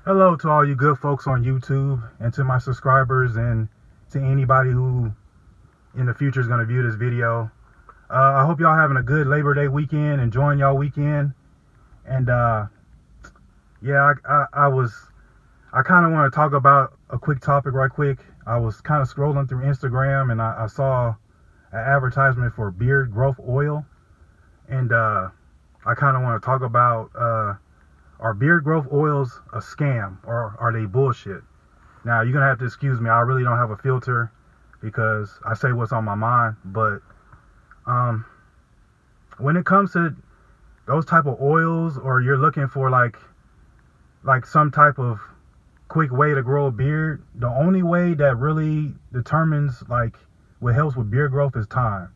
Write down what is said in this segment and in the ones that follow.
Hello to all you good folks on YouTube and to my subscribers and to anybody who in the future is going to view this video. I hope y'all having a good Labor Day weekend, enjoying y'all weekend. And yeah, I kind of want to talk about a quick topic right quick. I was kind of scrolling through Instagram and I saw an advertisement for beard growth oil. And I kind of want to talk about are beard growth oils a scam or are they bullshit? Now, you're going to have to excuse me. I really don't have a filter because I say what's on my mind. But when it comes to those type of oils, or you're looking for like some type of quick way to grow a beard, the only way that really determines like what helps with beard growth is time.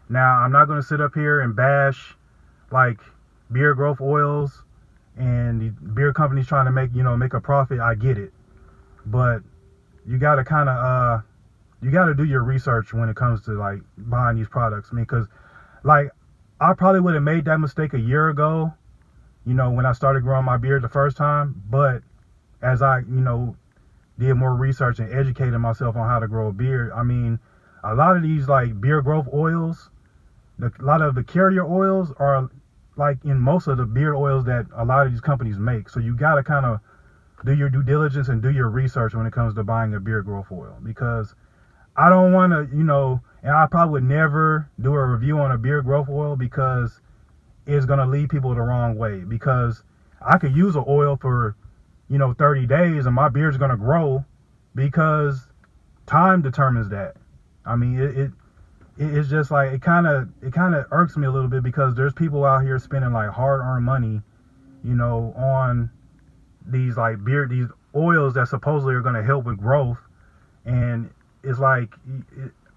Now, I'm not going to sit up here and bash like beard growth oils and the beer companies trying to make a profit. I get it, but you got to you got to do your research when it comes to like buying these products. I mean, because like I probably would have made that mistake a year ago, when I started growing my beard the first time. But as I did more research and educated myself on how to grow a beard, I mean, a lot of these like beard growth oils, a lot of the carrier oils are like in most of the beard oils that a lot of these companies make. So you got to kind of do your due diligence and do your research when it comes to buying a beard growth oil, because I don't want to, and I probably would never do a review on a beard growth oil because it's going to lead people the wrong way. Because I could use an oil for 30 days and my beard's going to grow, because time determines that. I mean, it's just like it kind of irks me a little bit, because there's people out here spending like hard-earned money, on these these oils that supposedly are going to help with growth, and it's like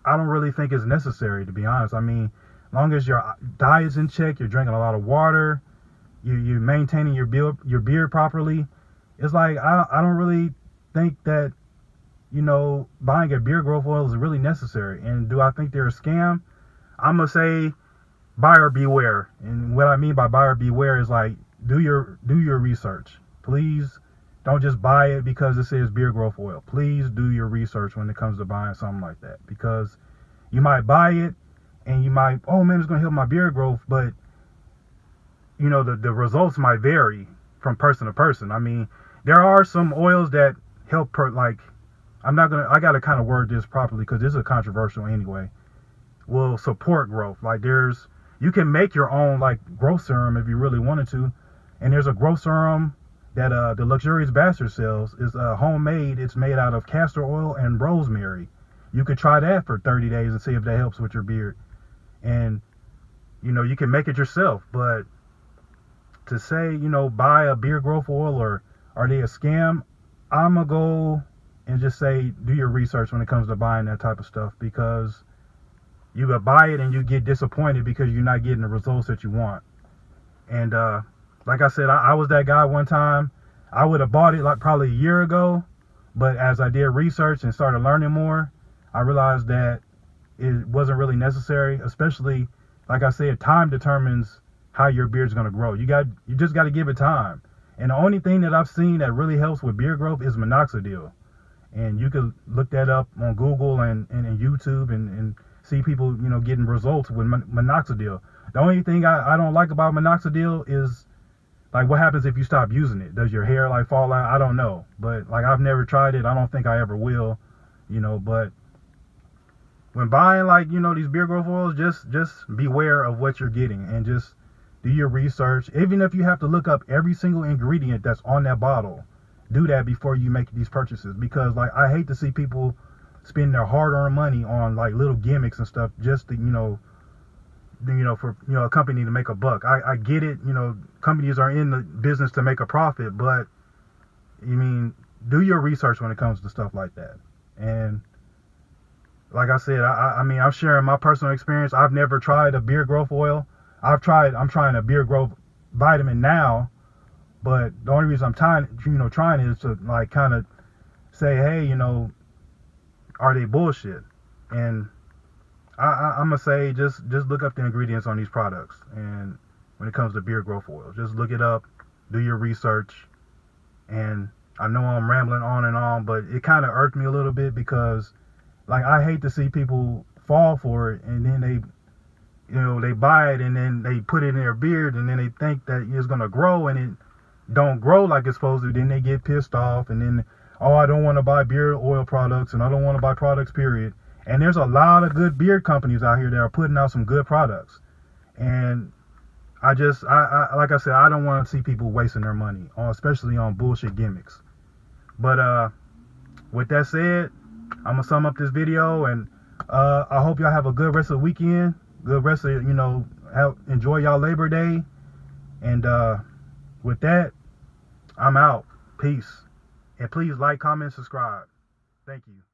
I don't really think it's necessary, to be honest. I mean, as long as your diet's in check, you're drinking a lot of water, you're maintaining your beard properly, it's like I don't really think that buying a beard growth oil is really necessary. And do I think they're a scam? I'm gonna say buyer beware. And what I mean by buyer beware is like do your research. Please don't just buy it because it says beard growth oil. Please do your research when it comes to buying something like that, because you might buy it and you might, oh man, it's gonna help my beard growth, but the results might vary from person to person. I mean, there are some oils that help I gotta kind of word this properly because this is controversial anyway. Will support growth. Like you can make your own like growth serum if you really wanted to, and there's a growth serum that the Luxurious Bastard sells. Is homemade. It's made out of castor oil and rosemary. You could try that for 30 days and see if that helps with your beard. And you can make it yourself. But to say buy a beard growth oil, or are they a scam, I'm gonna go and just say do your research when it comes to buying that type of stuff, because you could buy it and you get disappointed because you're not getting the results that you want. And like I said, I was that guy one time. I would have bought it like probably a year ago, but as I did research and started learning more, I realized that it wasn't really necessary. Especially, like I said, time determines how your beard's gonna grow. You just got to give it time. And the only thing that I've seen that really helps with beard growth is minoxidil. And you can look that up on Google and YouTube and see people, getting results with minoxidil. The only thing I don't like about minoxidil is like what happens if you stop using it. Does your hair like fall out? I don't know. But like I've never tried it. I don't think I ever will, but when buying like, these beard growth oils, just beware of what you're getting and just do your research. Even if you have to look up every single ingredient that's on that bottle, do that before you make these purchases, because like I hate to see people spend their hard-earned money on like little gimmicks and stuff just to for a company to make a buck. I get it, companies are in the business to make a profit, but do your research when it comes to stuff like that. And like I said, I mean, I'm sharing my personal experience. I've never tried a beard growth oil. I'm trying a beard growth vitamin now. But the only reason I'm trying is to like kind of say, hey, are they bullshit? And I'm gonna say just look up the ingredients on these products. And when it comes to beard growth oil, just look it up, do your research, And I know I'm rambling on and on, but it kind of irked me a little bit because, like, I hate to see people fall for it and then they buy it and then they put it in their beard and then they think that it's gonna grow and it don't grow like it's supposed to. Then they get pissed off and then, oh, I don't want to buy beard oil products and I don't want to buy products, period. And there's a lot of good beard companies out here that are putting out some good products. And I like I said, I don't want to see people wasting their money, especially on bullshit gimmicks. But with that said, I'm gonna sum up this video, and I hope y'all have a good rest of the weekend, good rest of enjoy y'all Labor Day, and with that, I'm out. Peace, and please like, comment, subscribe. Thank you.